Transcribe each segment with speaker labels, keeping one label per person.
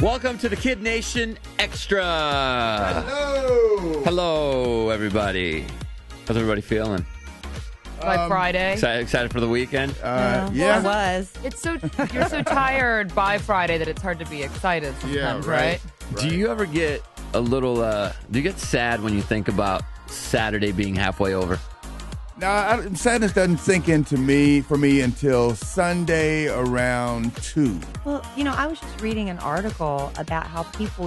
Speaker 1: Welcome to the KiddNation Extra.
Speaker 2: Hello.
Speaker 1: Hello, everybody. How's everybody feeling?
Speaker 3: Like Friday.
Speaker 1: Excited for the weekend?
Speaker 2: Yeah.
Speaker 4: I was.
Speaker 3: You're so tired by Friday that it's hard to be excited sometimes, right?
Speaker 1: Do you ever get a little, do you get sad when you think about Saturday being halfway over?
Speaker 2: No, sadness doesn't sink into me until Sunday around 2.
Speaker 4: Well, I was just reading an article about how people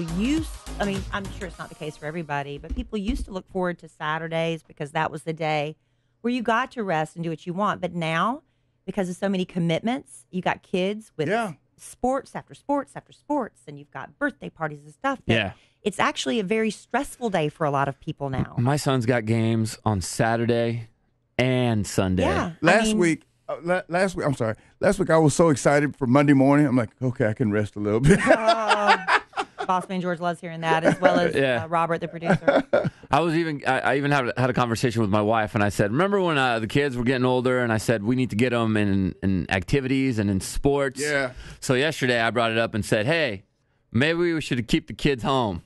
Speaker 4: I'm sure it's not the case for everybody, but people used to look forward to Saturdays because that was the day where you got to rest and do what you want. But now, because of so many commitments, you got kids with sports after sports after sports, and you've got birthday parties and stuff.
Speaker 1: Yeah.
Speaker 4: It's actually a very stressful day for a lot of people now.
Speaker 1: My son's got games on Saturday and Sunday.
Speaker 4: Yeah.
Speaker 2: Last week, I was so excited for Monday morning. I'm like, okay, I can rest a little bit.
Speaker 4: Boss Man George loves hearing that, as well as Robert, the producer.
Speaker 1: I even had a conversation with my wife, and I said, remember when the kids were getting older, and I said, we need to get them in activities and in sports.
Speaker 2: Yeah.
Speaker 1: So yesterday I brought it up and said, hey, maybe we should keep the kids home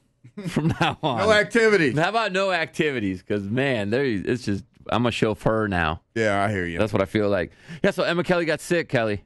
Speaker 1: from now on.
Speaker 2: No activity.
Speaker 1: How about no activities? Because, man, it's just, I'm a chauffeur now.
Speaker 2: Yeah, I hear you.
Speaker 1: That's what I feel like. Yeah, so Emma Kelly got sick, Kelly.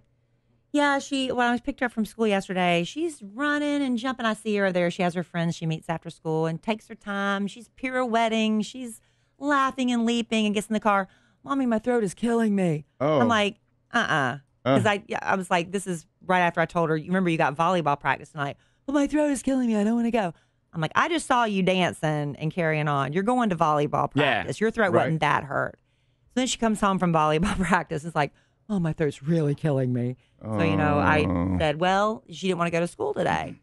Speaker 4: Yeah, when I picked her up from school yesterday, she's running and jumping. I see her there. She has her friends she meets after school and takes her time. She's pirouetting. She's laughing and leaping and gets in the car. Mommy, my throat is killing me.
Speaker 2: Oh.
Speaker 4: I'm like, Because I was like, this is right after I told her, you remember you got volleyball practice tonight. Well, my throat is killing me. I don't want to go. I'm like, I just saw you dancing and carrying on. You're going to volleyball practice. Your throat wasn't that hurt. So then she comes home from volleyball practice. It's like, oh, my throat's really killing me. So, I said, well, she didn't want to go to school today.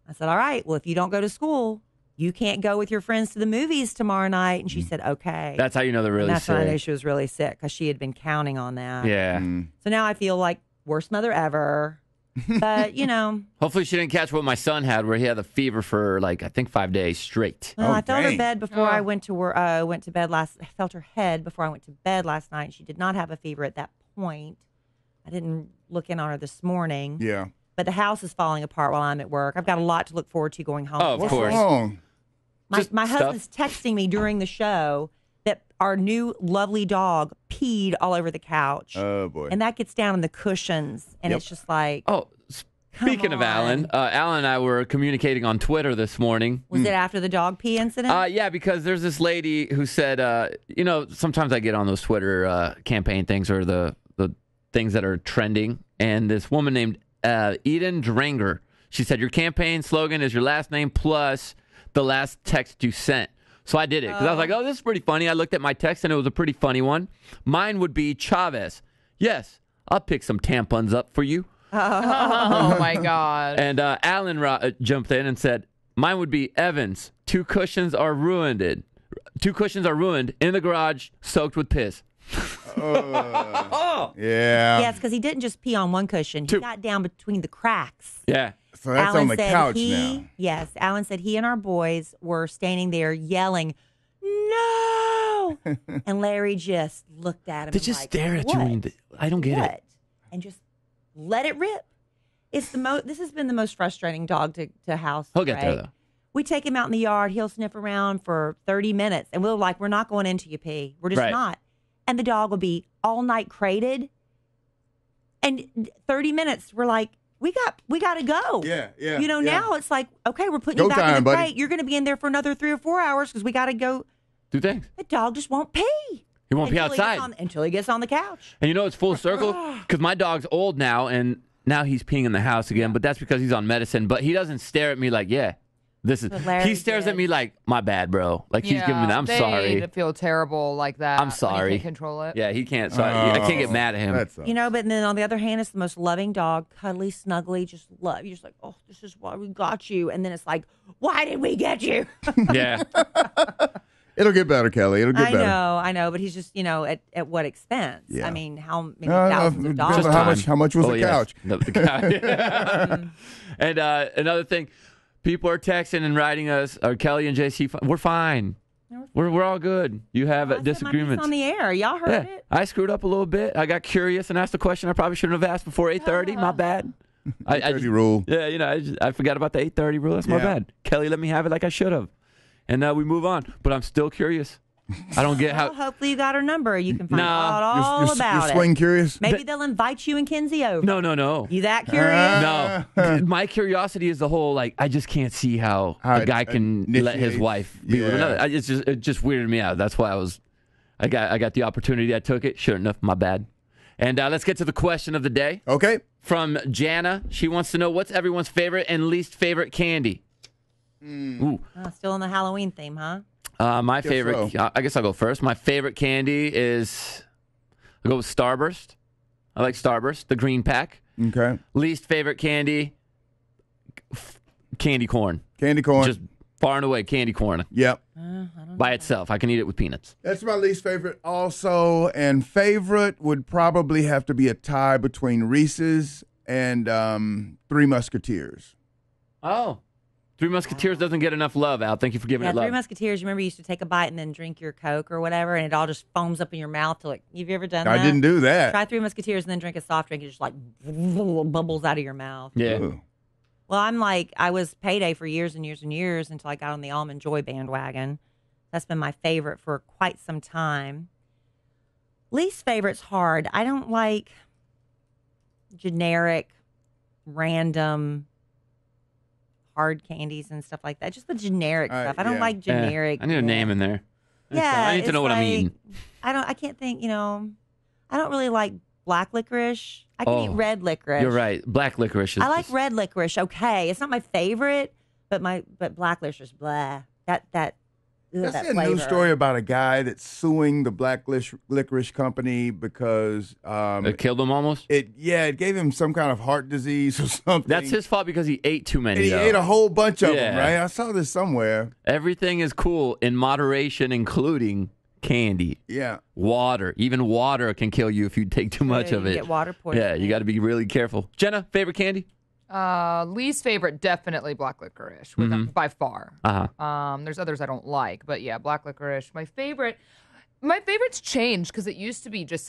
Speaker 4: I said, all right, well, if you don't go to school, you can't go with your friends to the movies tomorrow night. And she said, okay.
Speaker 1: That's how you know they're really
Speaker 4: that's
Speaker 1: sick.
Speaker 4: when I knew she was really sick because she had been counting on that.
Speaker 1: Yeah.
Speaker 4: So now I feel like worst mother ever. But,
Speaker 1: Hopefully she didn't catch what my son had, where he had the fever for, I think 5 days straight.
Speaker 4: Well, I felt her
Speaker 2: dang.
Speaker 4: bed before I went to work. Went to bed I felt her head before I went to bed last night. She did not have a fever at that point. I didn't look in on her this morning.
Speaker 2: Yeah.
Speaker 4: But the house is falling apart while I'm at work. I've got a lot to look forward to going home.
Speaker 1: Oh, of
Speaker 2: What's
Speaker 1: course.
Speaker 2: wrong?
Speaker 4: My husband's texting me during the show that our new lovely dog peed all over the couch.
Speaker 2: Oh, boy.
Speaker 4: And that gets down in the cushions. And it's just like,
Speaker 1: Oh, speaking of Alan, Alan and I were communicating on Twitter this morning.
Speaker 4: was it after the dog pee incident?
Speaker 1: Yeah, because there's this lady who said, sometimes I get on those Twitter campaign things or the things that are trending, and this woman named Eden Dranger, she said, your campaign slogan is your last name plus the last text you sent. So I did it because I was like, oh, this is pretty funny. I looked at my text, and it was a pretty funny one. Mine would be Chavez. Yes, I'll pick some tampons up for you.
Speaker 3: Oh, my God.
Speaker 1: And Alan jumped in and said, mine would be Evans. Two cushions are ruined in the garage, soaked with piss.
Speaker 2: Yeah.
Speaker 4: Yes, because he didn't just pee on one cushion. He got down between the cracks.
Speaker 1: Yeah.
Speaker 2: So that's
Speaker 4: Alan
Speaker 2: on the
Speaker 4: said
Speaker 2: couch now.
Speaker 4: Yes, Alan said he and our boys were standing there yelling, no! And Larry just looked at him
Speaker 1: They
Speaker 4: and
Speaker 1: just
Speaker 4: like,
Speaker 1: stare at
Speaker 4: what?
Speaker 1: you. I don't get it.
Speaker 4: And just let it rip. It's this has been the most frustrating dog to house.
Speaker 1: He'll get there, though.
Speaker 4: We take him out in the yard. He'll sniff around for 30 minutes. And we're not going into you pee. We're just not. And the dog will be all night crated. And 30 minutes, we're like, we got to go.
Speaker 2: Yeah.
Speaker 4: Now it's like, okay, we're putting you
Speaker 2: Go
Speaker 4: back in
Speaker 2: time,
Speaker 4: the
Speaker 2: buddy.
Speaker 4: crate. You're going to be in there for another 3 or 4 hours because we got to go.
Speaker 1: Do things.
Speaker 4: The dog just won't pee.
Speaker 1: He won't pee outside.
Speaker 4: Until he gets on the couch.
Speaker 1: And it's full circle because my dog's old now, and now he's peeing in the house again, but that's because he's on medicine. But he doesn't stare at me like, this is. He stares at me like, my bad, bro. Like he's giving me that. I'm sorry.
Speaker 3: They feel terrible like that.
Speaker 1: I'm sorry.
Speaker 3: He can't control it.
Speaker 1: Yeah, he can't. So I can't get mad at him.
Speaker 4: But then on the other hand, it's the most loving dog, cuddly, snuggly, just love. You're just like, oh, this is why we got you. And then it's like, why did we get you?
Speaker 1: Yeah.
Speaker 2: It'll get better, Kelly. It'll get better.
Speaker 4: I know, but he's just, at what expense?
Speaker 2: Yeah.
Speaker 4: I mean, how many thousands of dollars?
Speaker 2: How much was the couch?
Speaker 1: The couch. And another thing, people are texting and writing us, Kelly and JC, we're fine. We're all good. You have disagreements.
Speaker 4: On the air. Y'all heard it.
Speaker 1: I screwed up a little bit. I got curious and asked a question I probably shouldn't have asked before 8:30. My bad.
Speaker 2: 8:30 rule.
Speaker 1: Yeah, I forgot about the 8:30 rule. That's my bad. Kelly let me have it like I should have. And we move on. But I'm still curious. I don't get how.
Speaker 4: Well, hopefully you got her number. You can find out all about
Speaker 2: you're swing curious?
Speaker 4: Maybe they'll invite you and Kinsey over.
Speaker 1: No.
Speaker 4: You that curious?
Speaker 1: No. My curiosity is the whole, I just can't see how a guy can let his wife be with another. It just weirded me out. That's why I got the opportunity. I took it. Sure enough, my bad. And let's get to the question of the day.
Speaker 2: Okay.
Speaker 1: From Jana. She wants to know, what's everyone's favorite and least favorite candy? Ooh.
Speaker 4: Still in the Halloween theme, huh?
Speaker 1: My favorite, I guess I'll go first. My favorite candy is, I'll go with Starburst. I like Starburst, the green pack.
Speaker 2: Okay.
Speaker 1: Least favorite candy, candy corn.
Speaker 2: Candy corn.
Speaker 1: Just far and away, candy corn.
Speaker 2: Yep.
Speaker 1: By itself. I can eat it with peanuts.
Speaker 2: That's my least favorite also. And favorite would probably have to be a tie between Reese's and Three Musketeers.
Speaker 1: Oh. Three Musketeers doesn't get enough love, Al. Thank you for giving it love.
Speaker 4: Three Musketeers, you remember you used to take a bite and then drink your Coke or whatever, and it all just foams up in your mouth. Have you ever done that?
Speaker 2: I didn't do that.
Speaker 4: Try Three Musketeers and then drink a soft drink. It just bubbles out of your mouth.
Speaker 1: Yeah.
Speaker 2: Ooh.
Speaker 4: Well, I was Payday for years and years and years until I got on the Almond Joy bandwagon. That's been my favorite for quite some time. Least favorite's hard. I don't like generic, random, hard candies and stuff like that. Just the generic stuff. I don't like generic.
Speaker 1: I need a name in there.
Speaker 4: Yeah.
Speaker 1: I need to know what I'm eating.
Speaker 4: I can't think, I don't really like black licorice. I can eat red licorice.
Speaker 1: You're right. Black licorice is
Speaker 4: I like red licorice. Okay. It's not my favorite, but black licorice, blah.
Speaker 2: That's
Speaker 4: that
Speaker 2: a
Speaker 4: flavor.
Speaker 2: news story about a guy that's suing the black licorice company because
Speaker 1: it killed him almost.
Speaker 2: It gave him some kind of heart disease or something.
Speaker 1: That's his fault because he ate too many.
Speaker 2: And he ate a whole bunch of them,
Speaker 1: Yeah.
Speaker 2: right? I saw this somewhere.
Speaker 1: Everything is cool in moderation, including candy,
Speaker 2: Yeah.
Speaker 1: water. Even water can kill you if you take too much of
Speaker 4: You
Speaker 1: it.
Speaker 4: get water poisoning.
Speaker 1: Yeah, you got to be really careful. Jenna, favorite candy?
Speaker 3: Least favorite, definitely black licorice, by far. There's others I don't like, but yeah, black licorice. My favorite's changed because it used to be just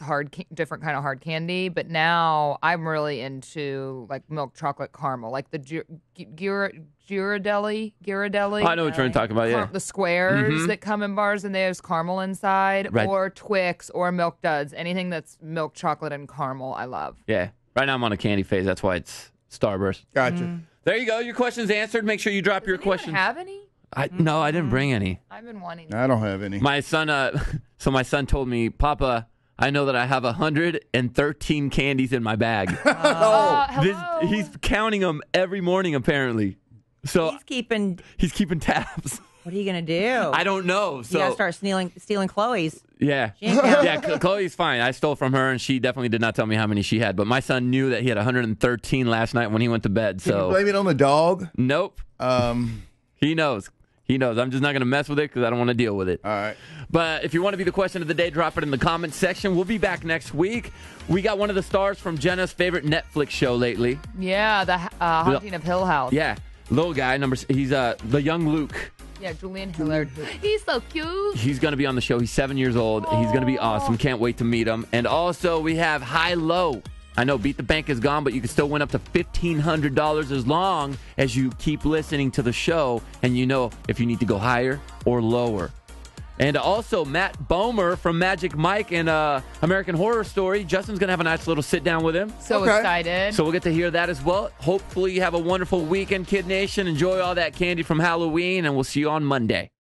Speaker 3: different kind of hard candy, but now I'm really into like milk chocolate caramel, like the Ghirardelli.
Speaker 1: I know what you're talking about. Yeah,
Speaker 3: The squares that come in bars and they have caramel inside,
Speaker 1: Right.
Speaker 3: or Twix or Milk Duds. Anything that's milk chocolate and caramel, I love.
Speaker 1: yeah. Right now I'm on a candy phase. That's why it's Starburst.
Speaker 2: Gotcha.
Speaker 1: There you go. Your question's answered. Make sure you drop your
Speaker 3: Does anyone
Speaker 1: questions.
Speaker 3: have any?
Speaker 1: No, I didn't bring any.
Speaker 3: I've been wanting.
Speaker 2: I don't have any.
Speaker 1: My son, so my son told me, Papa, I know that I have 113 candies in my bag.
Speaker 3: Hello.
Speaker 1: He's counting them every morning, apparently. So
Speaker 4: He's
Speaker 1: keeping tabs.
Speaker 4: What are you gonna do?
Speaker 1: I don't know. So
Speaker 4: You gotta start stealing Chloe's.
Speaker 1: yeah,
Speaker 4: She ain't counting.
Speaker 1: yeah. Chloe's fine. I stole from her, and she definitely did not tell me how many she had. But my son knew that he had 113 last night when he went to bed.
Speaker 2: Can you
Speaker 1: So
Speaker 2: blame it on the dog?
Speaker 1: nope, he knows. He knows. I'm just not going to mess with it because I don't want to deal with it.
Speaker 2: All right.
Speaker 1: But if you want to be the question of the day, drop it in the comments section. We'll be back next week. We got one of the stars from Jenna's favorite Netflix show lately.
Speaker 3: Yeah, the Haunting of Hill House.
Speaker 1: Yeah, little guy. He's the young Luke.
Speaker 3: Yeah, Julian Hillard. He's so cute.
Speaker 1: He's going to be on the show. He's 7 years old. He's going to be awesome. Can't wait to meet him. And also, we have High Low. I know Beat the Bank is gone, but you can still win up to $1,500 as long as you keep listening to the show and you know if you need to go higher or lower. And also, Matt Bomer from Magic Mike and American Horror Story. Justin's going to have a nice little sit down with him.
Speaker 3: So excited.
Speaker 1: So we'll get to hear that as well. Hopefully you have a wonderful weekend, Kid Nation. Enjoy all that candy from Halloween, and we'll see you on Monday.